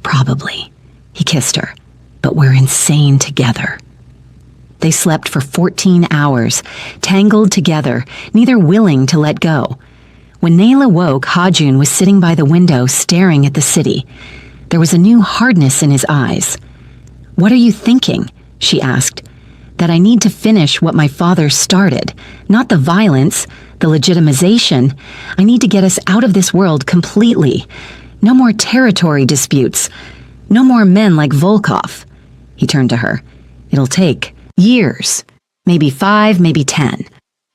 "Probably." He kissed her. "But we're insane together." They slept for 14 hours, tangled together, neither willing to let go. When Nayla woke, Hajun was sitting by the window staring at the city. There was a new hardness in his eyes. "What are you thinking?" she asked. "That I need to finish what my father started, not the violence, the legitimization. I need to get us out of this world completely. No more territory disputes. No more men like Volkov." He turned to her. "It'll take years, maybe 5, maybe 10.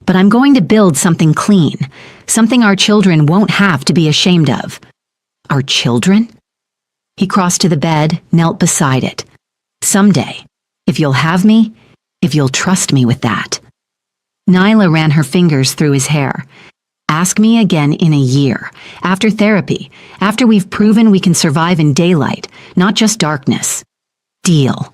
But I'm going to build something clean, something our children won't have to be ashamed of." "Our children?" He crossed to the bed, knelt beside it. "Someday, if you'll have me, if you'll trust me with that." Nyla ran her fingers through his hair. "Ask me again in a year, after therapy, after we've proven we can survive in daylight, not just darkness. Deal."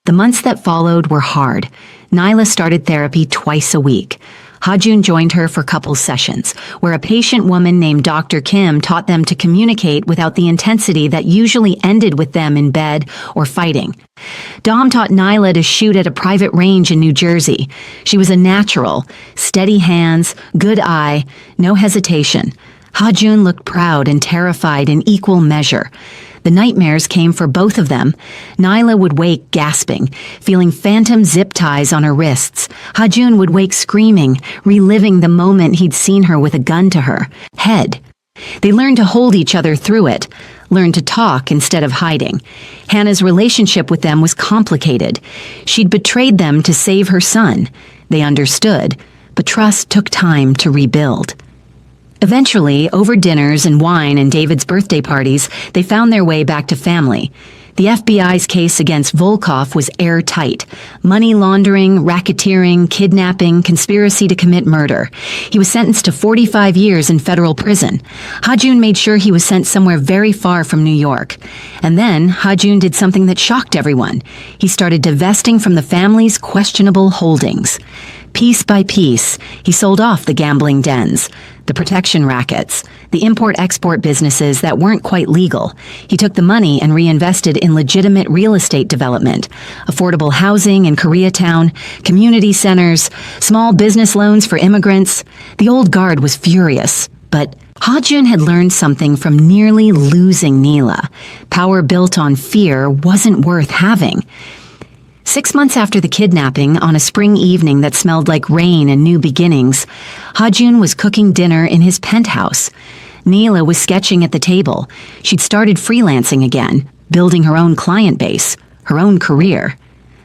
The months that followed were hard. Nyla started therapy twice a week. Hajun joined her for couples sessions, where a patient woman named Dr. Kim taught them to communicate without the intensity that usually ended with them in bed or fighting. Dom taught Nyla to shoot at a private range in New Jersey. She was a natural, steady hands, good eye, no hesitation. Hajun looked proud and terrified in equal measure. The nightmares came for both of them. Nyla would wake gasping, feeling phantom zip ties on her wrists. Hajun would wake screaming, reliving the moment he'd seen her with a gun to her head. They learned to hold each other through it, learned to talk instead of hiding. Hannah's relationship with them was complicated. She'd betrayed them to save her son. They understood, but trust took time to rebuild. Eventually, over dinners and wine and David's birthday parties, they found their way back to family. The FBI's case against Volkov was airtight. Money laundering, racketeering, kidnapping, conspiracy to commit murder. He was sentenced to 45 years in federal prison. Hajun made sure he was sent somewhere very far from New York. And then Hajun did something that shocked everyone. He started divesting from the family's questionable holdings. Piece by piece, he sold off the gambling dens, the protection rackets, the import-export businesses that weren't quite legal. He took the money and reinvested in legitimate real estate development, affordable housing in Koreatown, community centers, small business loans for immigrants. The old guard was furious, but Hajun had learned something from nearly losing Neela. Power built on fear wasn't worth having. 6 months after the kidnapping, on a spring evening that smelled like rain and new beginnings, Hajun was cooking dinner in his penthouse. Neela was sketching at the table. She'd started freelancing again, building her own client base, her own career.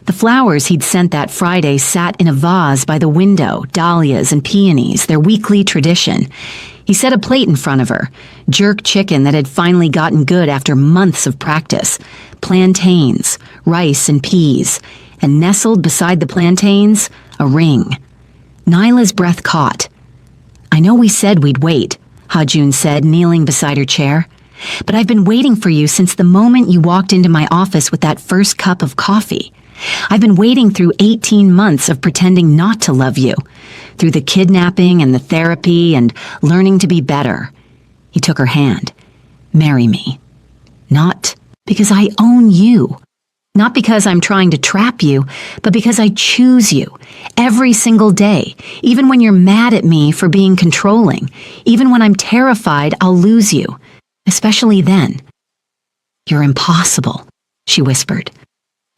The flowers he'd sent that Friday sat in a vase by the window, dahlias and peonies, their weekly tradition. He set a plate in front of her, jerk chicken that had finally gotten good after months of practice, plantains, rice and peas, and nestled beside the plantains, a ring. Nyla's breath caught. "I know we said we'd wait," Hajun said, kneeling beside her chair, "but I've been waiting for you since the moment you walked into my office with that first cup of coffee. I've been waiting through 18 months of pretending not to love you, through the kidnapping and the therapy and learning to be better." He took her hand. "Marry me. Not because I own you. Not because I'm trying to trap you, but because I choose you every single day, even when you're mad at me for being controlling, even when I'm terrified I'll lose you, especially then." "You're impossible," she whispered.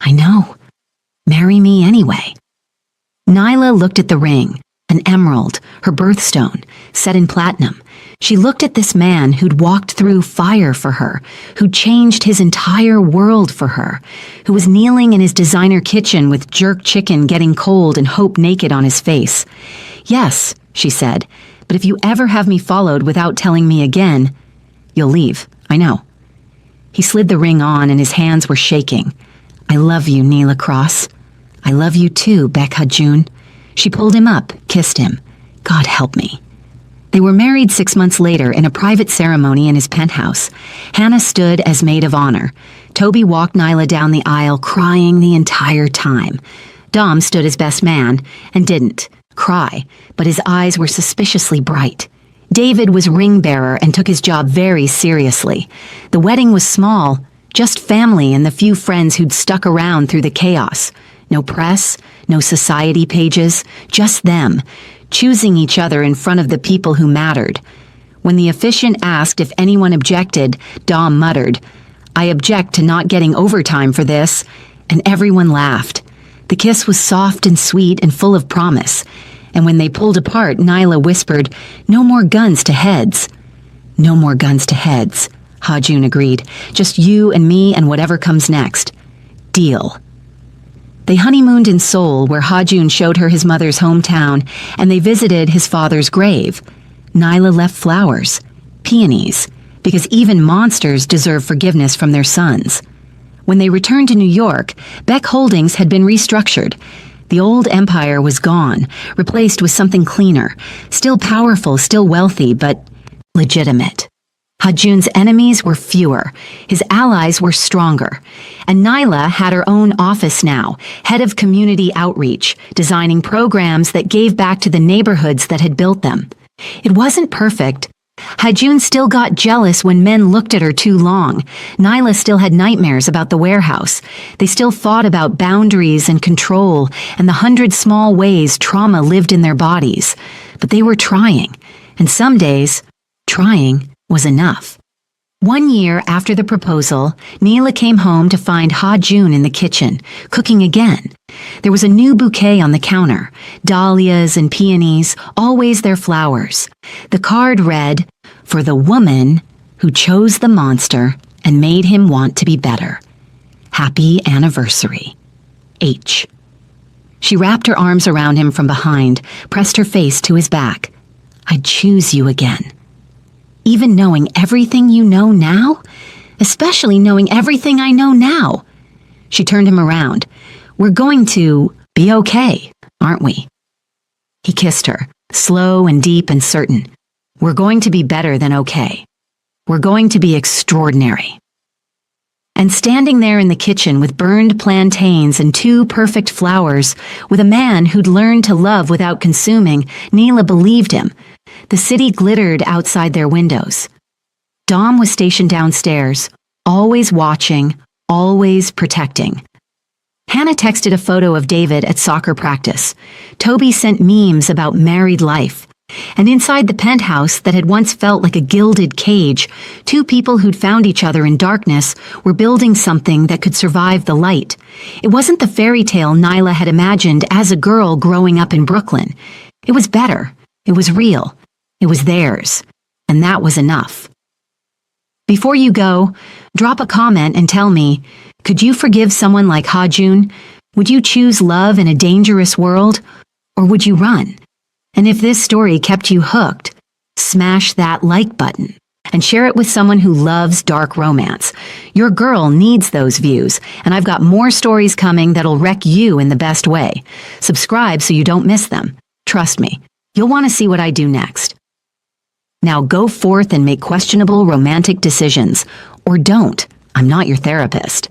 "I know. Marry me anyway." Nyla looked at the ring, an emerald, her birthstone, set in platinum. She looked at this man who'd walked through fire for her, who'd changed his entire world for her, who was kneeling in his designer kitchen with jerk chicken getting cold and hope naked on his face. "Yes," she said, "but if you ever have me followed without telling me again, you'll leave, I know." He slid the ring on and his hands were shaking. "I love you, Neela Cross. I love you too, Beck Hajun." She pulled him up, kissed him. "God help me." They were married 6 months later in a private ceremony in his penthouse. Hannah stood as maid of honor. Toby walked Nyla down the aisle, crying the entire time. Dom stood as best man and didn't cry, but his eyes were suspiciously bright. David was ring bearer and took his job very seriously. The wedding was small, just family and the few friends who'd stuck around through the chaos. No press, no society pages, just them, choosing each other in front of the people who mattered. When the officiant asked if anyone objected, Dom muttered, "I object to not getting overtime for this," and everyone laughed. The kiss was soft and sweet and full of promise, and when they pulled apart, Nyla whispered, "No more guns to heads." "No more guns to heads," Ha-Jun agreed. "Just you and me and whatever comes next. Deal." They honeymooned in Seoul, where Ha-Jun showed her his mother's hometown, and they visited his father's grave. Nyla left flowers, peonies, because even monsters deserve forgiveness from their sons. When they returned to New York, Beck Holdings had been restructured. The old empire was gone, replaced with something cleaner, still powerful, still wealthy, but legitimate. Ha-Jun's enemies were fewer, his allies were stronger, and Nyla had her own office now, head of community outreach, designing programs that gave back to the neighborhoods that had built them. It wasn't perfect. Ha-Jun still got jealous when men looked at her too long. Nyla still had nightmares about the warehouse. They still thought about boundaries and control and the 100 small ways trauma lived in their bodies. But they were trying, and some days, trying was enough. 1 year after the proposal, Neela came home to find Ha-Jun in the kitchen, cooking again. There was a new bouquet on the counter, dahlias and peonies, always their flowers. The card read, "For the woman who chose the monster and made him want to be better. Happy anniversary. H." She wrapped her arms around him from behind, pressed her face to his back. "I'd choose you again. Even knowing everything you know now? Especially knowing everything I know now." She turned him around. "We're going to be okay, aren't we?" He kissed her, slow and deep and certain. "We're going to be better than okay. We're going to be extraordinary." And standing there in the kitchen with burned plantains and 2 perfect flowers, with a man who'd learned to love without consuming, Neela believed him. The city glittered outside their windows. Dom was stationed downstairs, always watching, always protecting. Hannah texted a photo of David at soccer practice. Toby sent memes about married life. And inside the penthouse that had once felt like a gilded cage, 2 people who'd found each other in darkness were building something that could survive the light. It wasn't the fairy tale Nyla had imagined as a girl growing up in Brooklyn. It was better. It was real. It was theirs. And that was enough. Before you go, drop a comment and tell me, could you forgive someone like Ha-Jun? Would you choose love in a dangerous world? Or would you run? And if this story kept you hooked, smash that like button and share it with someone who loves dark romance. Your girl needs those views, and I've got more stories coming that'll wreck you in the best way. Subscribe so you don't miss them. Trust me, you'll want to see what I do next. Now go forth and make questionable romantic decisions. Or don't. I'm not your therapist.